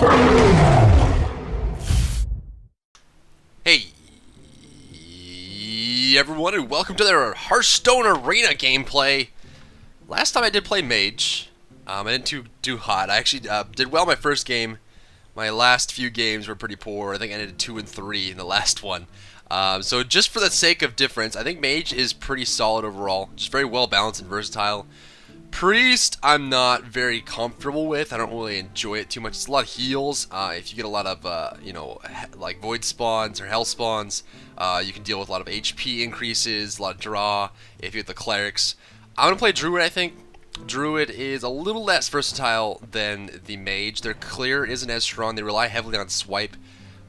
Hey everyone, and welcome to their Hearthstone Arena gameplay. Last time I did play Mage, I didn't do hot. I actually did well my first game. My last few games were pretty poor. I think I ended 2 and 3 in the last one. So just for the sake of difference, I think Mage is pretty solid overall. Just very well balanced and versatile. Priest, I'm not very comfortable with. I don't really enjoy it too much. It's a lot of heals. If you get a lot of, like Void spawns or Hell spawns, you can deal with a lot of HP increases, a lot of draw. If you get the Clerics, I'm going to play Druid, I think. Druid is a little less versatile than the Mage. Their clear isn't as strong. They rely heavily on swipe,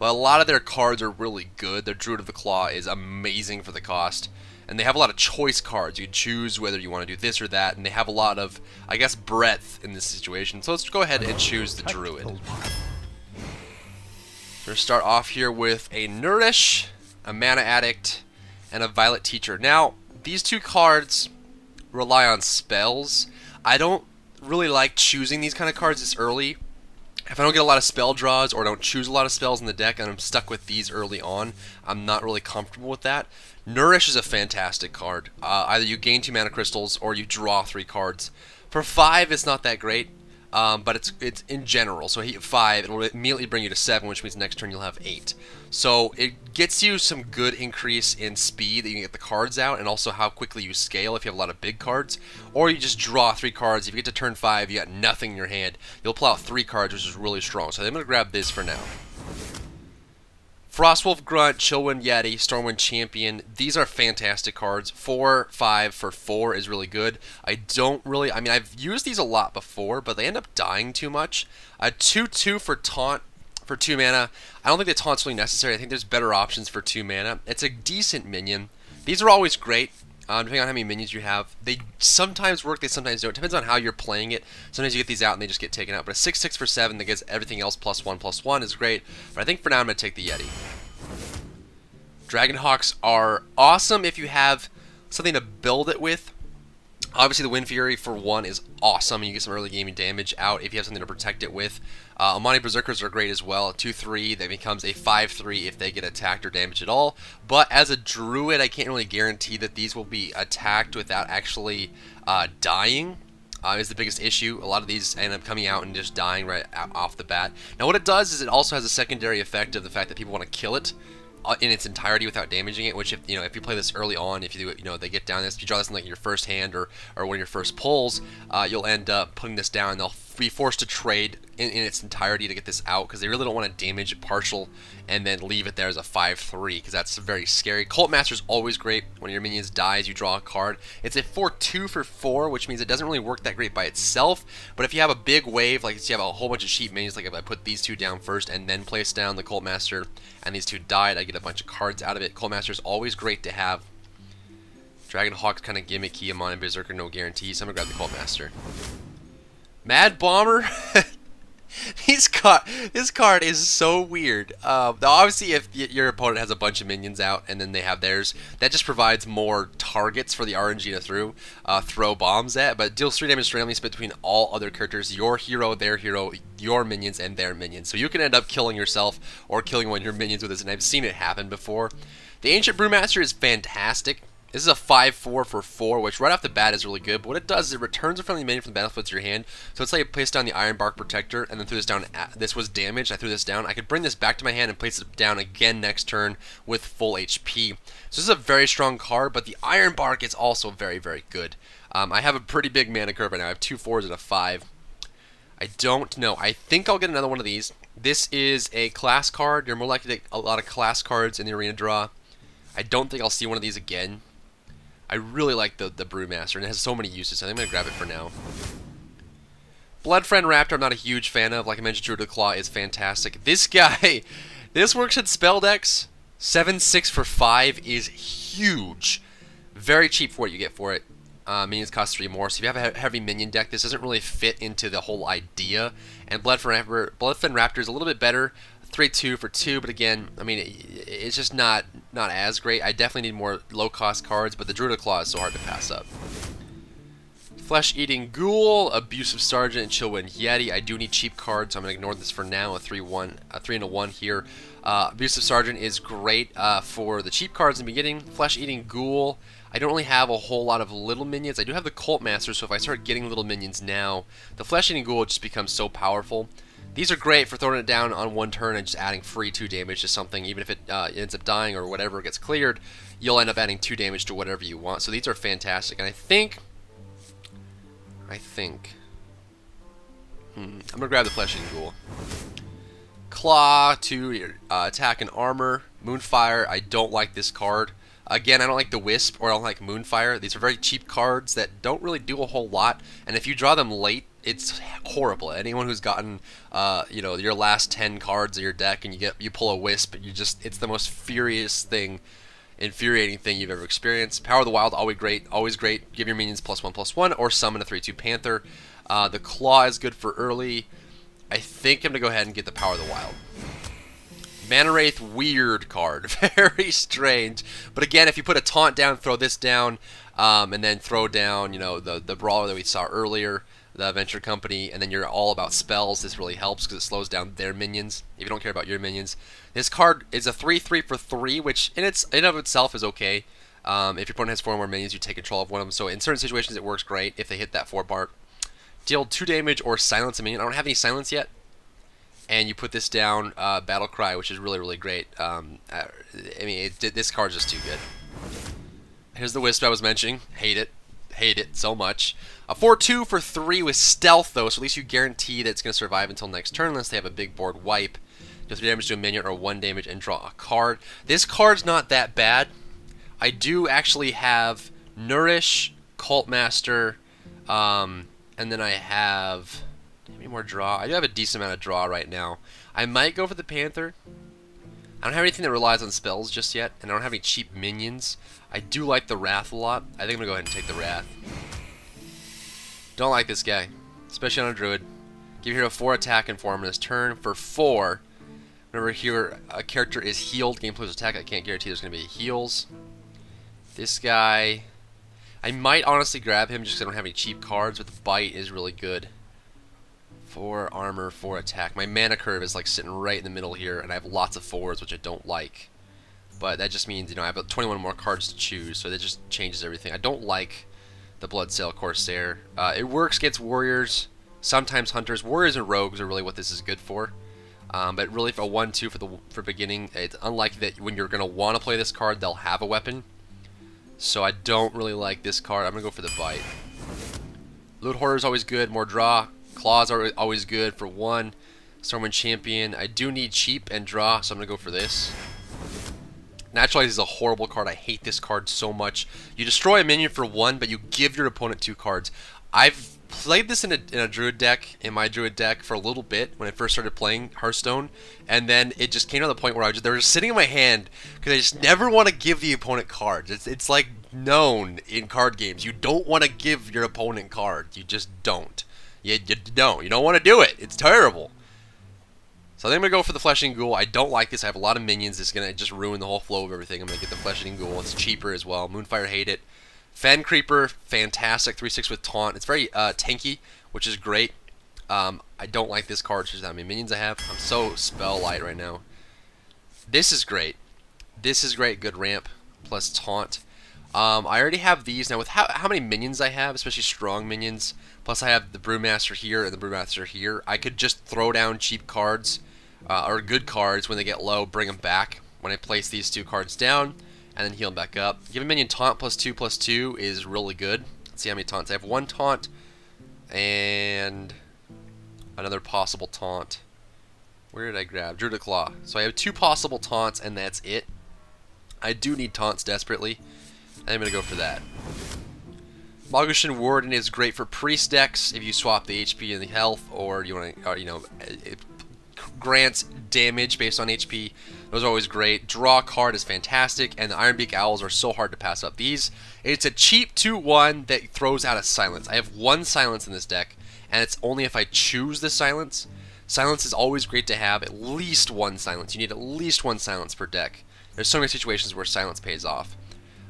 but a lot of their cards are really good. Their Druid of the Claw is amazing for the cost. And they have a lot of choice cards. You can choose whether you want to do this or that, and they have a lot of, I guess, breadth in this situation. So let's go ahead and choose the Druid. We're going to start off here with a Nourish, a Mana Addict, and a Violet Teacher. Now, these two cards rely on spells. I don't really like choosing these kind of cards this early. If I don't get a lot of spell draws or don't choose a lot of spells in the deck and I'm stuck with these early on, I'm not really comfortable with that. Nourish is a fantastic card. Either you gain 2 mana crystals or you draw 3 cards. For 5, it's not that great, but it's in general. So hit 5, it'll immediately bring you to 7, which means next turn you'll have 8. So it gets you some good increase in speed that you can get the cards out, and also how quickly you scale if you have a lot of big cards. Or you just draw 3 cards. If you get to turn 5, you got nothing in your hand. You'll pull out 3 cards, which is really strong. So I'm going to grab this for now. Frostwolf Grunt, Chillwind Yeti, Stormwind Champion. These are fantastic cards. 4, 5 for 4 is really good. I've used these a lot before, but they end up dying too much. 2/2 for Taunt for 2 mana. I don't think the Taunt's really necessary. I think there's better options for 2 mana. It's a decent minion. These are always great. Depending on how many minions you have. They sometimes work, they sometimes don't. It depends on how you're playing it. Sometimes you get these out and they just get taken out. But a 6/6 for 7 that gets everything else +1/+1 is great. But I think for now I'm going to take the Yeti. Dragonhawks are awesome if you have something to build it with. Obviously the Wind Fury for 1 is awesome, and you get some early gaming damage out if you have something to protect it with. Amani Berserkers are great as well. 2/3, that becomes a 5/3 if they get attacked or damaged at all. But as a Druid, I can't really guarantee that these will be attacked without actually dying. Is the biggest issue. A lot of these end up coming out and just dying right off the bat. Now what it does is it also has a secondary effect of the fact that people want to kill it in its entirety without damaging it, which if you play this early on, if you do they get down this, if you draw this in like your first hand or one of your first pulls, you'll end up putting this down and they'll be forced to trade in its entirety to get this out because they really don't want to damage it partial and then leave it there as a 5/3 because that's very scary. Cult Master is always great. When your minions dies, you draw a card. It's a 4/2 for 4, which means it doesn't really work that great by itself, but if you have a big wave, like if you have a whole bunch of sheep minions, like if I put these 2 down first and then place down the Cult Master and these 2 died, I get a bunch of cards out of it. Cult Master is always great to have. Dragonhawk's kind of gimmicky. Amon and Berserker, no guarantees. So I'm going to grab the Cult Master. Mad Bomber. This card is so weird. Now obviously if your opponent has a bunch of minions out and then they have theirs, that just provides more targets for the RNG to throw bombs at, but deals 3 damage randomly split between all other characters, your hero, their hero, your minions, and their minions. So you can end up killing yourself or killing one of your minions with this, and I've seen it happen before. The Ancient Brewmaster is fantastic. This is a 5/4 for 4, which right off the bat is really good, but what it does is it returns a friendly minion from the battlefield to your hand. So let's say I place down the Iron Bark Protector and then threw this down. This was damaged, I threw this down. I could bring this back to my hand and place it down again next turn with full HP. So this is a very strong card, but the Iron Bark is also very, very good. I have a pretty big mana curve right now. I have 2 4s and a 5. I don't know. I think I'll get another one of these. This is a class card. You're more likely to get a lot of class cards in the arena draw. I don't think I'll see one of these again. I really like the Brewmaster, and it has so many uses, so I'm going to grab it for now. Bloodfriend Raptor I'm not a huge fan of. Like I mentioned, Druid of the Claw is fantastic. This guy, this works in spell decks. 7/6 for 5 is huge. Very cheap for what you get for it. Minions cost 3 more, so if you have a heavy minion deck, this doesn't really fit into the whole idea. And Bloodfin Raptor is a little bit better. 3/2 for 2, but again, I mean, it's just not as great. I definitely need more low-cost cards, but the Druid of Claw is so hard to pass up. Flesh-Eating Ghoul, Abusive Sergeant, and Chillwind Yeti. I do need cheap cards, so I'm going to ignore this for now. A 3-and-a-1 here. Abusive Sergeant is great for the cheap cards in the beginning. Flesh-Eating Ghoul, I don't really have a whole lot of little minions. I do have the Cult Master, so if I start getting little minions now, the Flesh-Eating Ghoul just becomes so powerful. These are great for throwing it down on one turn and just adding free 2 damage to something. Even if it ends up dying or whatever gets cleared, you'll end up adding 2 damage to whatever you want. So these are fantastic, and I think I'm going to grab the Flesh-Eating Ghoul. Claw to attack and armor. Moonfire, I don't like this card. Again, I don't like the Wisp or I don't like Moonfire. These are very cheap cards that don't really do a whole lot, and if you draw them late, it's horrible. Anyone who's gotten your last 10 cards of your deck and you pull a Wisp, it's the most infuriating thing you've ever experienced. Power of the Wild, always great. Give your minions +1/+1 or summon a 3/2 Panther. The Claw is good for early. I think I'm going to go ahead and get the Power of the Wild. Mana Wraith, weird card. Very strange. But again, if you put a taunt down, throw this down, and then throw down, the Brawler that we saw earlier, the Adventure Company, and then you're all about spells, this really helps because it slows down their minions, if you don't care about your minions. This card is a 3/3 for 3, which in of itself is okay. If your opponent has 4 more minions, you take control of one of them. So in certain situations, it works great if they hit that 4 bar. Deal 2 damage or silence a minion. I don't have any silence yet. And you put this down, Battle Cry, which is really, really great. This card's just too good. Here's the Wisp I was mentioning. Hate it. Hate it so much. A 4/2 for 3 with Stealth, though, so at least you guarantee that it's going to survive until next turn unless they have a big board wipe. Do 3 damage to a minion or 1 damage and draw a card. This card's not that bad. I do actually have Nourish, Cult Master, and then I have... Any more draw? I do have a decent amount of draw right now. I might go for the Panther. I don't have anything that relies on spells just yet, and I don't have any cheap minions. I do like the Wrath a lot. I think I'm going to go ahead and take the Wrath. Don't like this guy, especially on a Druid. Give your hero 4 attack and 4 armor this turn. For 4, remember here, a character is healed. Game plus attack, I can't guarantee there's going to be heals. This guy, I might honestly grab him just because I don't have any cheap cards, but the Bite is really good. 4 armor, 4 attack. My mana curve is like sitting right in the middle here, and I have lots of 4s, which I don't like. But that just means, I have 21 more cards to choose, so that just changes everything. I don't like the Bloodsail Corsair. It works against warriors, sometimes hunters. Warriors and rogues are really what this is good for. But really, for a 1/2 for beginning, it's unlikely that when you're going to want to play this card, they'll have a weapon. So I don't really like this card. I'm going to go for the Bite. Loot Hoarder is always good, more draw. Claws are always good for 1. Stormwind Champion. I do need cheap and draw, so I'm going to go for this. Naturalize is a horrible card. I hate this card so much. You destroy a minion for 1, but you give your opponent 2 cards. I've played this in a Druid deck, in my Druid deck, for a little bit when I first started playing Hearthstone, and then it just came to the point where they were just sitting in my hand because I just never want to give the opponent cards. It's like known in card games. You don't want to give your opponent cards. You just don't. You don't. You don't want to do it. It's terrible. So I think I'm going to go for the Flesh-Eating Ghoul. I don't like this. I have a lot of minions. It's going to just ruin the whole flow of everything. I'm going to get the Flesh-Eating Ghoul. It's cheaper as well. Moonfire, hate it. Fen Creeper, fantastic. 3/6 with Taunt. It's very tanky, which is great. I don't like this card. Just how many minions I have. I'm so spell light right now. This is great. This is great. Good ramp plus Taunt. I already have these. Now, with how many minions I have, especially strong minions, plus I have the Brewmaster here and the Brewmaster here, I could just throw down cheap cards, or good cards when they get low, bring them back when I place these 2 cards down, and then heal them back up. Give a minion Taunt +2/+2 is really good. Let's see how many taunts. I have 1 taunt, and another possible taunt. Where did I grab? Druid Claw. So I have 2 possible taunts, and that's it. I do need taunts desperately. I'm going to go for that. Mogushan Warden is great for priest decks if you swap the HP and the health, or you want to, it grants damage based on HP. Those are always great. Draw card is fantastic, and the Ironbeak Owls are so hard to pass up. It's a cheap 2/1 that throws out a silence. I have 1 silence in this deck, and it's only if I choose the silence. Silence is always great to have. At least 1 silence. You need at least 1 silence per deck. There's so many situations where silence pays off.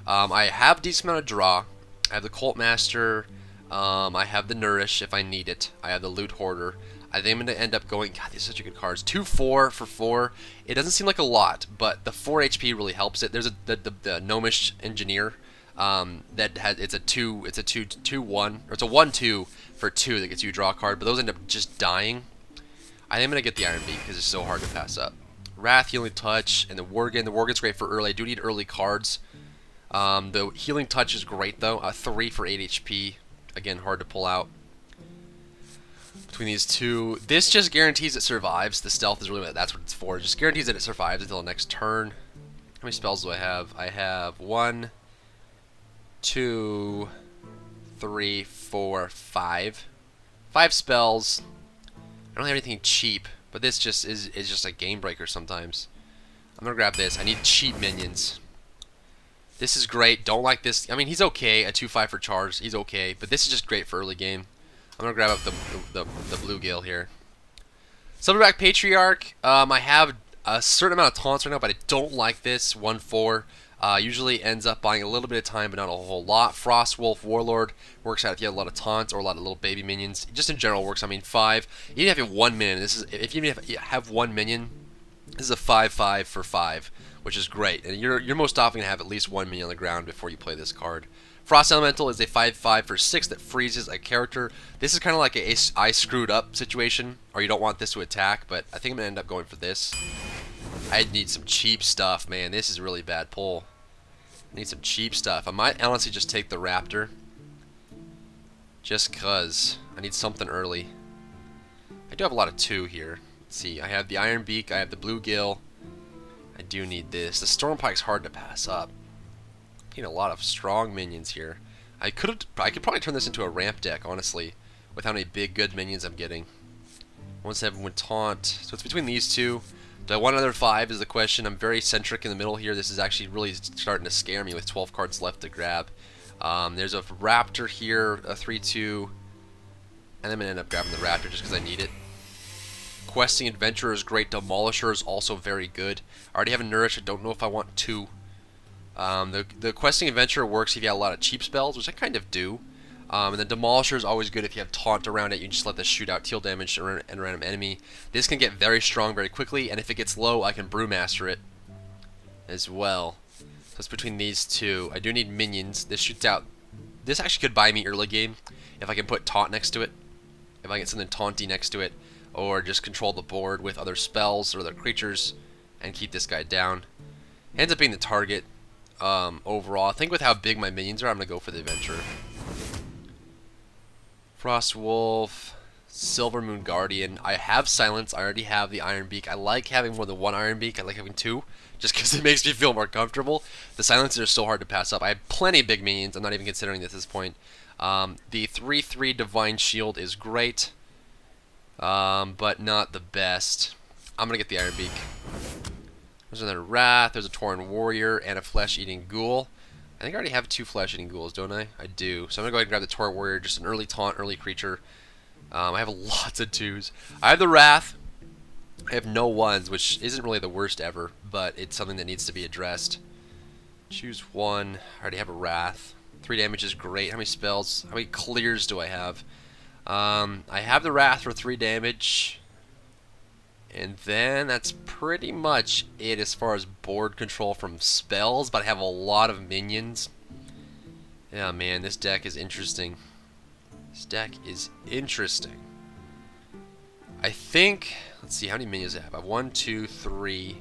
I have a decent amount of draw. I have the Cult Master, I have the Nourish if I need it. I have the Loot Hoarder. I think I'm going to end up going... God, these are such a good cards. 2-4 for 4. It doesn't seem like a lot, but the 4 HP really helps it. There's the Gnomish Engineer that has... It's a 2-1, or it's a 1-2 for 2 that gets you a draw card, but those end up just dying. I think I'm going to get the Iron Beak because it's so hard to pass up. Wrath, Healing Touch, and the Worgen. The Worgen's great for early. I do need early cards. The Healing Touch is great, though. 3 for 8 HP. Again, hard to pull out. Between these two, this just guarantees it survives. The Stealth is really, that's what it's for. It just guarantees that it survives until the next turn. How many spells do I have? I have 1, 2, 3, 4, 5. 5 spells. I don't have anything cheap, but this just is just a game breaker sometimes. I'm gonna grab this. I need cheap minions. This is great. Don't like this. I mean, he's okay. A 2-5 for charge. He's okay, but this is just great for early game. I'm gonna grab up the bluegill here. Silverback Patriarch. I have a certain amount of taunts right now, but I don't like this. 1-4. Usually ends up buying a little bit of time, but not a whole lot. Frostwolf Warlord works out if you have a lot of taunts or a lot of little baby minions. Just in general works. I mean, 5. Even if you have 1 minion, this is if you have 1 minion, this is a 5-5 for 5, which is great. And you're most often gonna have at least 1 minion on the ground before you play this card. Frost Elemental is a 5-5 for 6 that freezes a character. This is kind of like a I screwed up situation, or you don't want this to attack, but I think I'm going to end up going for this. I need some cheap stuff, man. This is a really bad pull. I need some cheap stuff. I might honestly just take the Raptor. Just because I need something early. I do have a lot of 2 here. Let's see, I have the Iron Beak, I have the Bluegill. I do need this. The Stormpike's hard to pass up. Getting a lot of strong minions here. I could probably turn this into a ramp deck, honestly, with how many big good minions I'm getting. 1-7 with taunt. So it's between these two. Do I want another 5 is the question. I'm very centric in the middle here. This is actually really starting to scare me with 12 cards left to grab. There's a Raptor here, a 3-2, and I'm gonna end up grabbing the Raptor just because I need it. Questing Adventurer is great. Demolisher is also very good. I already have a Nourish. I don't know if I want 2. The Questing Adventurer works if you have a lot of cheap spells, which I kind of do. And the Demolisher is always good if you have Taunt around it. You just let this shoot out, deal damage to a random enemy. This can get very strong very quickly, and if it gets low, I can Brewmaster it as well. So it's between these two. I do need minions. This shoots out. This actually could buy me early game if I can put Taunt next to it. If I get something taunty next to it, or just control the board with other spells or other creatures and keep this guy down. Ends up being the target. Overall, I think with how big my minions are, I'm going to go for the Adventurer. Frostwolf, Silver Moon Guardian. I have Silence. I already have the Iron Beak. I like having more than 1 Iron Beak. I like having 2, just because it makes me feel more comfortable. The Silences are so hard to pass up. I have plenty of big minions. I'm not even considering this at this point. The 3-3 Divine Shield is great, but not the best. I'm going to get the Iron Beak. There's another Wrath, there's a Tauren Warrior, and a Flesh-Eating Ghoul. I think I already have 2 Flesh-Eating Ghouls, don't I? I do. So I'm going to go ahead and grab the Tauren Warrior, just an early taunt, early creature. I have lots of 2s. I have the Wrath. I have no 1s, which isn't really the worst ever, but it's something that needs to be addressed. Choose 1. I already have a Wrath. 3 damage is great. How many spells? How many clears do I have? I have the Wrath for 3 damage. And then that's pretty much it as far as board control from spells, but I have a lot of minions. Yeah, man, this deck is interesting. This deck is interesting. I think, let's see, how many minions I have? I have 1, 2, 3,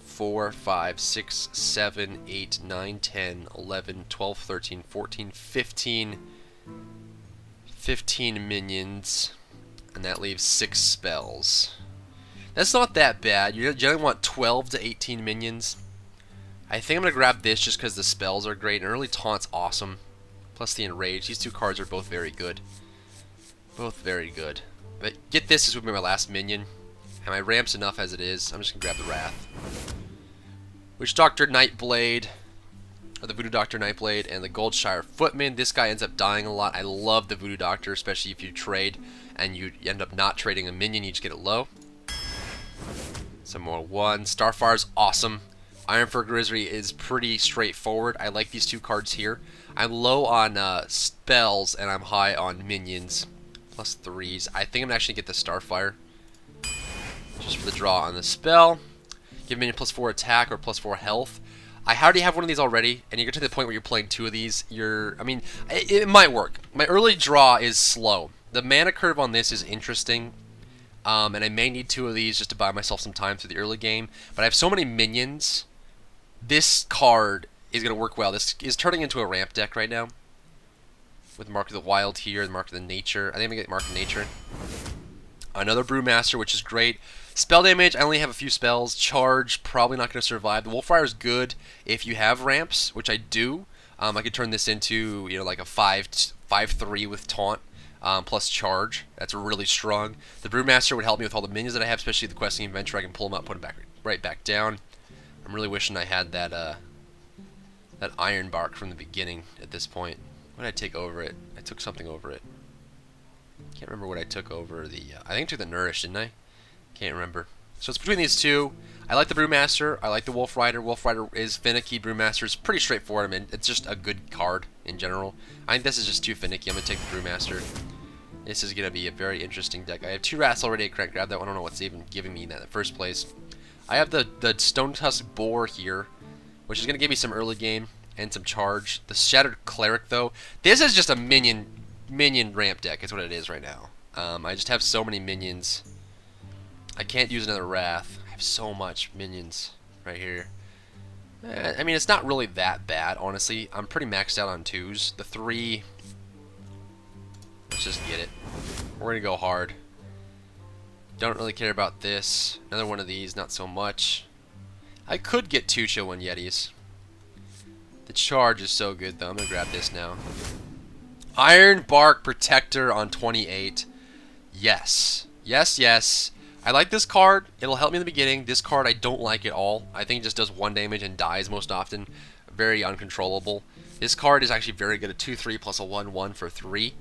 4, 5, 6, 7, 8, 9, 10, 11, 12, 13, 14, 15 minions, and that leaves 6 spells. That's not that bad. You generally want 12 to 18 minions. I think I'm going to grab this just because the spells are great. And early Taunt's awesome. Plus the Enrage. These 2 cards are both very good. Both very good. But get this, this would be my last minion. And my ramp's enough as it is. I'm just going to grab the Wrath. Witch Doctor Nightblade. Or the Voodoo Doctor Nightblade. And the Goldshire Footman. This guy ends up dying a lot. I love the Voodoo Doctor, especially if you trade. And you end up not trading a minion. You just get it low. Some more 1. Starfire's awesome. Iron Fur Grizzly is pretty straightforward. I like these two cards here. I'm low on spells, and I'm high on minions. Plus 3s. I think I'm actually going to get the Starfire. Just for the draw on the spell. Give minion plus 4 attack or plus 4 health. I already have one of these already, and you get to the point where you're playing 2 of these. I mean, it might work. My early draw is slow. The mana curve on this is interesting. And I may need 2 of these just to buy myself some time through the early game. But I have so many minions. This card is going to work well. This is turning into a ramp deck right now. With Mark of the Wild here, and Mark of the Nature. I think I'm going to get Mark of Nature. Another Brewmaster, which is great. Spell damage, I only have a few spells. Charge, probably not going to survive. The Wolfrider is good if you have ramps, which I do. I could turn this into, like a 5/3 with Taunt. Plus Charge. That's really strong. The Brewmaster would help me with all the minions that I have, especially the Questing Adventure. I can pull them up, put them right back down. I'm really wishing I had that Iron Bark from the beginning at this point. What did I take over it? I took something over it. Can't remember what I took over the... I think I took the Nourish, didn't I? Can't remember. So it's between these two. I like the Brewmaster. I like the Wolfrider. Wolfrider is finicky. Brewmaster is pretty straightforward. I mean, it's just a good card in general. I think this is just too finicky. I'm going to take the Brewmaster. This is going to be a very interesting deck. I have 2 Rats already. I can't grab that one. I don't know what's even giving me that in the first place. I have the Stone Tusk Boar here, which is going to give me some early game and some charge. The Shattered Cleric, though, this is just a minion ramp deck. Is what it is right now. I just have so many minions. I can't use another Wrath. I have so much minions right here. I mean, it's not really that bad, honestly. I'm pretty maxed out on 2s. The 3... Let's just get it. We're going to go hard. Don't really care about this. Another one of these, not so much. I could get 2 Chill-Wind Yetis. The charge is so good, though. I'm going to grab this now. Iron Bark Protector on 28. Yes. Yes, yes. I like this card. It'll help me in the beginning. This card I don't like at all. I think it just does 1 damage and dies most often. Very uncontrollable. This card is actually very good at 2/3 plus a 1/1 for 3.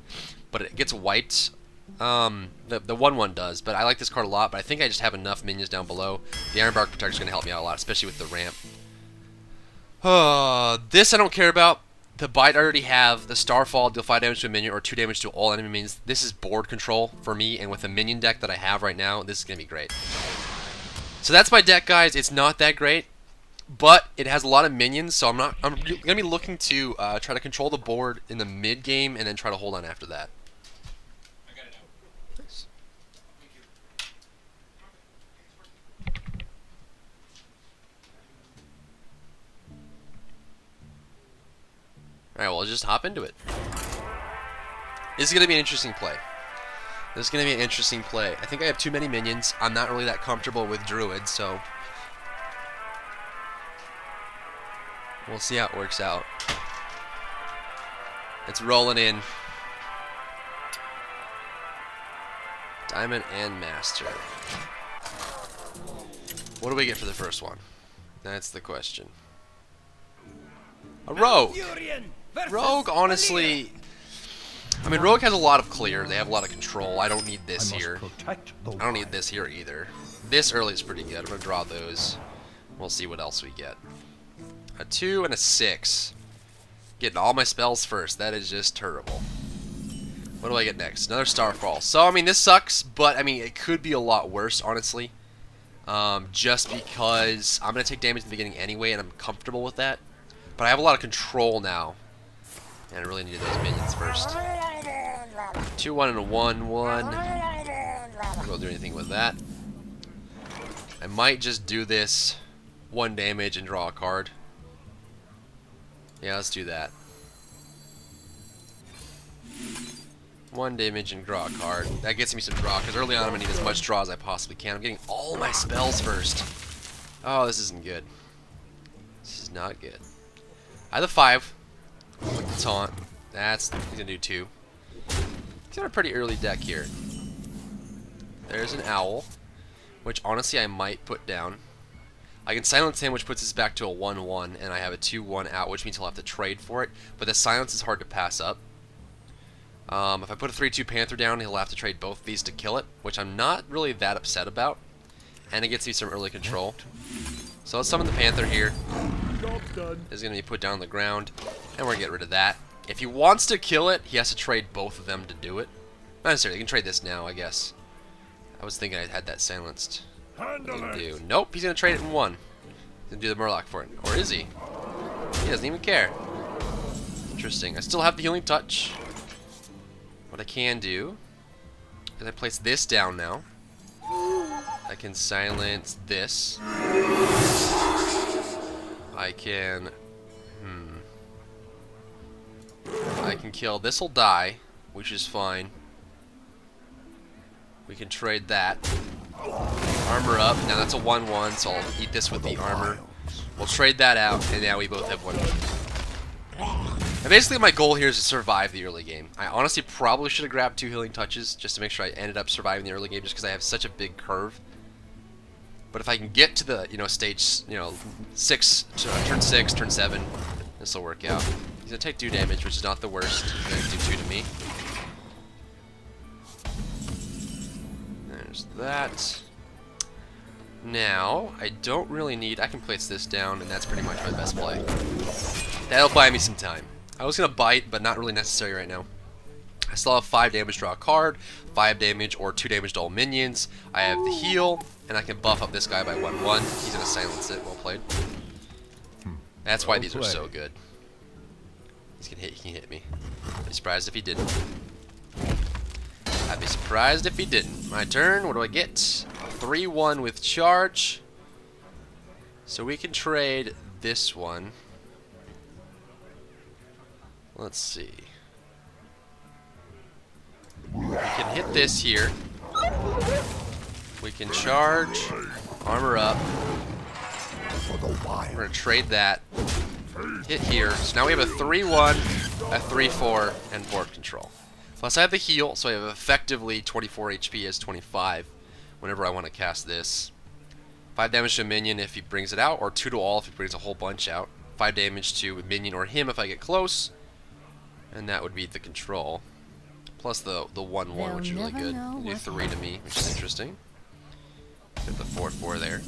But it gets wiped. The 1/1 does. But I like this card a lot. But I think I just have enough minions down below. The Iron Bark Protector is going to help me out a lot, especially with the ramp. This I don't care about. The Bite I already have. The Starfall, deal 5 damage to a minion or 2 damage to all enemy minions. This is board control for me, and with the minion deck that I have right now, this is going to be great. So that's my deck, guys. It's not that great, but it has a lot of minions, so I'm going to be looking to try to control the board in the mid game and then try to hold on after that. I got it out. Nice. Thank you. Alright, well, let's just hop into it. This is going to be an interesting play. This is going to be an interesting play. I think I have too many minions. I'm not really that comfortable with Druid, so... we'll see how it works out. It's rolling in. Diamond and Master. What do we get for the first one? That's the question. A Rogue! Rogue, honestly... I mean, Rogue has a lot of clear. They have a lot of control. I don't need this here. I don't need this here either. This early is pretty good. I'm going to draw those. We'll see what else we get. A 2 and a 6. Getting all my spells first. That is just terrible. What do I get next? Another Starfall. So, I mean, this sucks, but, I mean, it could be a lot worse, honestly. Just because I'm going to take damage in the beginning anyway, and I'm comfortable with that. But I have a lot of control now. And I really needed those minions first. 2/1 and a 1/1. I don't do anything with that. I might just do this 1 damage and draw a card. Yeah, let's do that. 1 damage and draw a card. That gets me some draw, because early on I'm going to need as much draw as I possibly can. I'm getting all my spells first. Oh, this isn't good. This is not good. I have the 5. With the taunt. He's going to do 2. He's got a pretty early deck here. There's an Owl, which honestly I might put down. I can silence him, which puts us back to a 1/1, and I have a 2/1 out, which means he'll have to trade for it. But the silence is hard to pass up. If I put a 3/2 Panther down, he'll have to trade both of these to kill it, which I'm not really that upset about. And it gets me some early control. So let's summon the Panther here. Job's done. Is going to be put down on the ground, and we're going to get rid of that. If he wants to kill it, he has to trade both of them to do it. Not necessarily. He can trade this now, I guess. I was thinking I had that silenced. Handle it. Do. Nope, he's going to trade it in one. He's going to do the Murloc for it. Or is he? He doesn't even care. Interesting. I still have the Healing Touch. What I can do is I place this down now. I can silence this. I can... I can kill... This'll die, which is fine. We can trade that. Armor up. Now that's a 1-1, so I'll eat this with the armor. We'll trade that out, and now we both have 1. And basically my goal here is to survive the early game. I honestly probably should have grabbed 2 healing touches just to make sure I ended up surviving the early game just because I have such a big curve. But if I can get to the, stage, 6, turn 6, turn 7, this will work out. He's going to take 2 damage, which is not the worst. He's going to do 2 to me. There's that. Now, I don't really need... I can place this down, and that's pretty much my best play. That'll buy me some time. I was going to bite, but not really necessary right now. I still have 5 damage, draw a card, 5 damage, or 2 damage to all minions. I have the heal, and I can buff up this guy by 1-1. He's going to silence it. Well played. That's why these are so good. He can hit me. I'd be surprised if he didn't. I'd be surprised if he didn't. My turn. What do I get? A 3-1 with charge. So we can trade this one. Let's see. We can hit this here. We can charge. Armor up. We're going to trade that. Hit here. So now we have a 3-1, a 3-4, and board control. Plus I have the heal, so I have effectively 24 HP as 25 whenever I want to cast this. 5 damage to a minion if he brings it out, or 2 to all if he brings a whole bunch out. 5 damage to a minion or him if I get close. And that would be the control. Plus the 1-1, which is really good. You do 3 to me, which is interesting. Get the 4-4 there.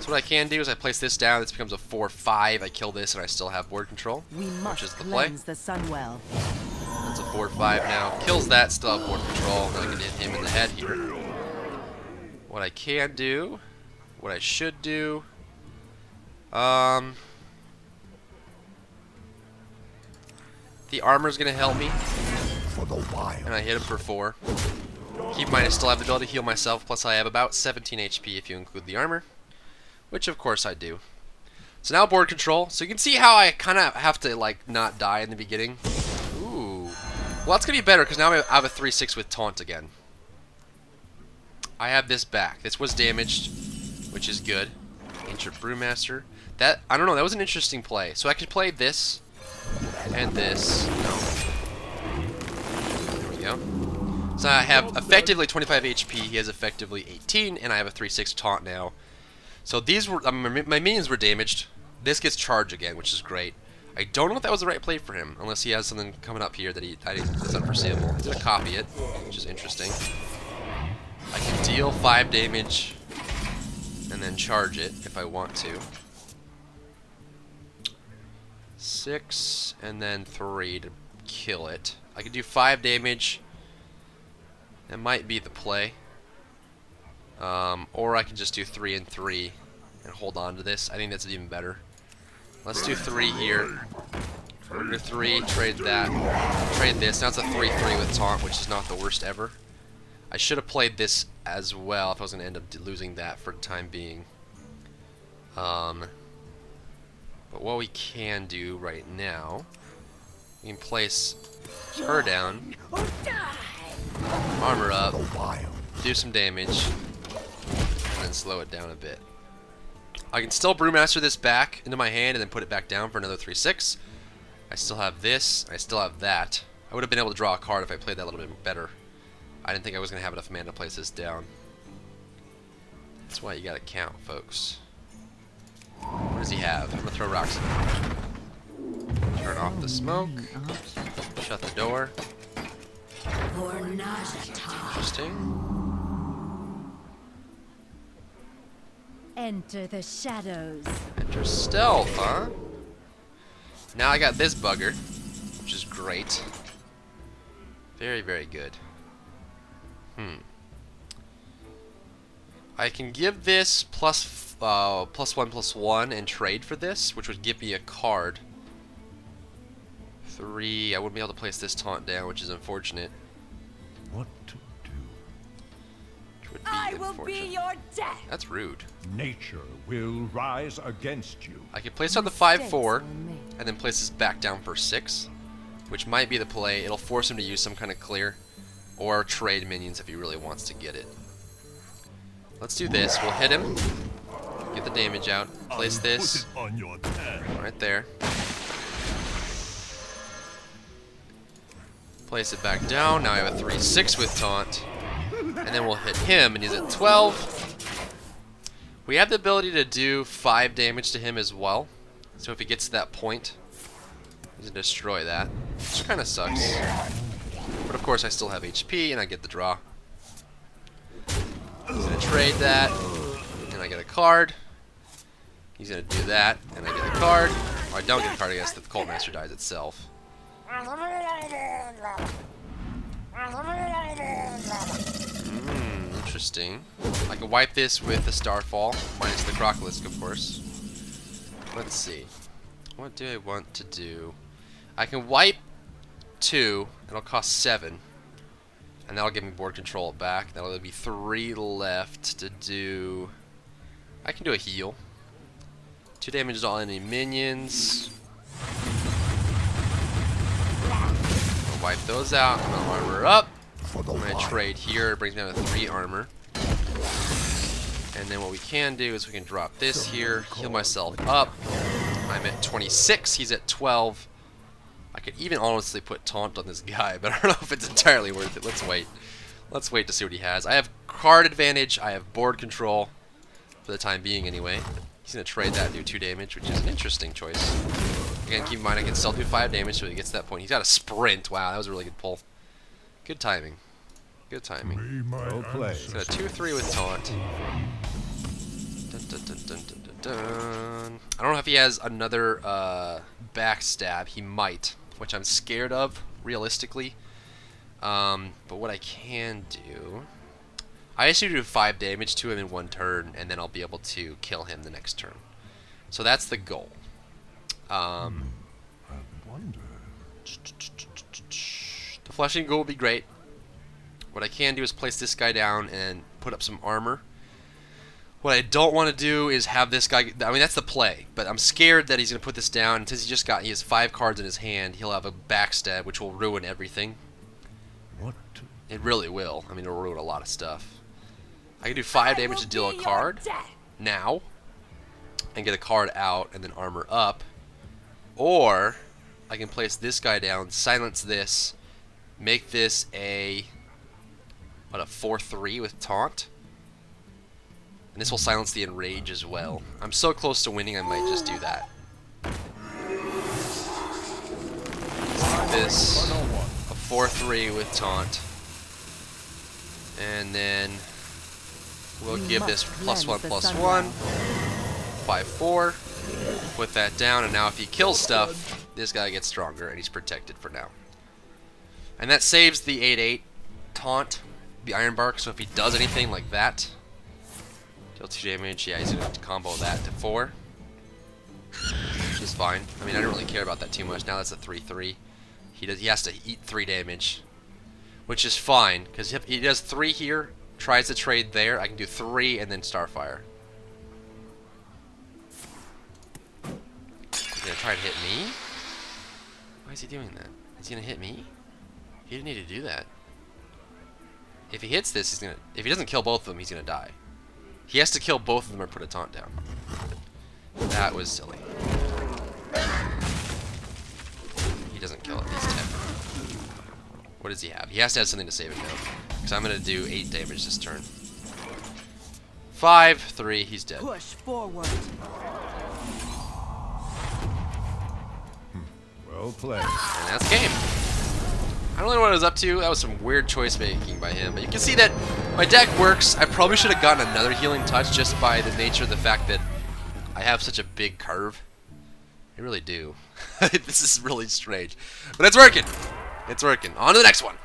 So what I can do is I place this down. This becomes a 4-5. I kill this, and I still have board control, which is the play. The sun well. That's a 4-5 now. Kills that. Still have board control. Now I can hit him in the head here. What I can do, what I should do, the armor's gonna help me, and I hit him for 4. Keep in mind I still have the ability to heal myself, plus I have about 17 HP if you include the armor, which of course I do. So now board control. So you can see how I kind of have to like not die in the beginning. Ooh, well that's gonna be better because now I have a 3-6 with taunt again. I have this back. This was damaged, which is good. Ancient Brewmaster. That I don't know. That was an interesting play. So I could play this. And this. No. There we go. So I have effectively 25 HP. He has effectively 18, and I have a 3-6 taunt now. So these were my minions were damaged. This gets charged again, which is great. I don't know if that was the right play for him, unless he has something coming up here that that's unforeseeable. I'm gonna copy it, which is interesting. I can deal 5 damage and then charge it if I want to. 6 and then 3 to kill it. I can do 5 damage. That might be the play. Or I can just do 3 and 3 and hold on to this. I think that's even better. Let's do 3 here. We're gonna 3, trade that, trade this. Now it's a 3-3 with taunt, which is not the worst ever. I should have played this as well if I was gonna end up losing that for the time being. But what we can do right now, we can place her down, armor up, do some damage, and then slow it down a bit. I can still Brewmaster this back into my hand and then put it back down for another 3-6. I still have this, I still have that. I would have been able to draw a card if I played that a little bit better. I didn't think I was going to have enough mana to place this down. That's why you gotta count, folks. What does he have? I'm gonna throw rocks at him. Turn off the smoke. Shut the door. Interesting. Enter the shadows. Enter stealth, huh? Now I got this bugger, which is great. Very, very good. I can give this +1/+1 and trade for this, which would give me a card. 3. I wouldn't be able to place this taunt down, which is unfortunate. What to do? Which would be I will be unfortunate. your death. That's rude. Nature will rise against you. I can place on the 5/4, and then place this back down for 6, which might be the play. It'll force him to use some kind of clear, or trade minions if he really wants to get it. Let's do this. We'll hit him, get the damage out, place this Put it on your tab. right there. Place it back down. Now I have a 3/6 with taunt. And then we'll hit him, and he's at 12. We have the ability to do 5 damage to him as well. So if he gets to that point, he's going to destroy that. Which kind of sucks. But of course I still have HP, and I get the draw. He's going to trade that, and I get a card. He's going to do that, and I get a card. Or I don't get a card, I guess the Cult Master dies itself. Interesting. I can wipe this with the Starfall, minus the Crocolisk, of course. Let's see. What do I want to do? I can wipe 2, it'll cost 7. And that'll give me board control back. That'll be 3 left to do. I can do a heal. 2 damage to all enemy minions. I'll wipe those out. I'm gonna armor up. I'm gonna trade here. It brings me down to 3 armor. And then what we can do is we can drop this here, heal myself up. I'm at 26. He's at 12. I could even honestly put taunt on this guy, but I don't know if it's entirely worth it. Let's wait. Let's wait to see what he has. I have card advantage. I have board control for the time being anyway. He's going to trade that and do 2 damage, which is an interesting choice. Again, keep in mind I can still do 5 damage so he gets to that point. He's got a sprint. Wow, that was a really good pull. Good timing. Good timing. Well played. He's got a 2/3 with taunt. Dun, dun, dun, dun, dun, dun, dun. I don't know if he has another backstab. He might, which I'm scared of, realistically. But what I can do... I just need to do 5 damage to him in 1 turn, and then I'll be able to kill him the next turn. So that's the goal. I wonder. The Fleshing Ghoul will be great. What I can do is place this guy down and put up some armor. What I don't want to do is have this guy... I mean, that's the play, but I'm scared that he's going to put this down, and since he has 5 cards in his hand, he'll have a backstab, which will ruin everything. What to It really will. I mean, it'll ruin a lot of stuff. I can do 5 damage to deal a card now, and get a card out, and then armor up. Or, I can place this guy down, silence this, make this a... what, a 4/3 with taunt? And this will silence the enrage as well. I'm so close to winning, I might just do that. This, a 4/3 with taunt. And then we'll give this +1/+1. 5/4. Put that down, and now if he kills stuff, this guy gets stronger, and he's protected for now. And that saves the 8/8 taunt, the Iron Bark, so if he does anything like that, deal 2 damage, yeah, he's going to combo that to 4. Which is fine. I mean, I don't really care about that too much. Now that's a 3/3. He has to eat 3 damage, which is fine, because if he does 3 here, tries to trade there, I can do 3 and then Starfire. He's going to try to hit me? Why is he doing that? Is he going to hit me? He didn't need to do that. If he hits this, he's going to... If he doesn't kill both of them, he's going to die. He has to kill both of them or put a taunt down. That was silly. He doesn't kill at least 10. What does he have? He has to have something to save him now. Because I'm going to do 8 damage this turn. 5/3, he's dead. Push forward. Well played. And that's game. I don't know what I was up to. That was some weird choice making by him. But you can see that my deck works. I probably should have gotten another healing touch just by the nature of the fact that I have such a big curve. I really do. This is really strange. But it's working. It's working. On to the next one.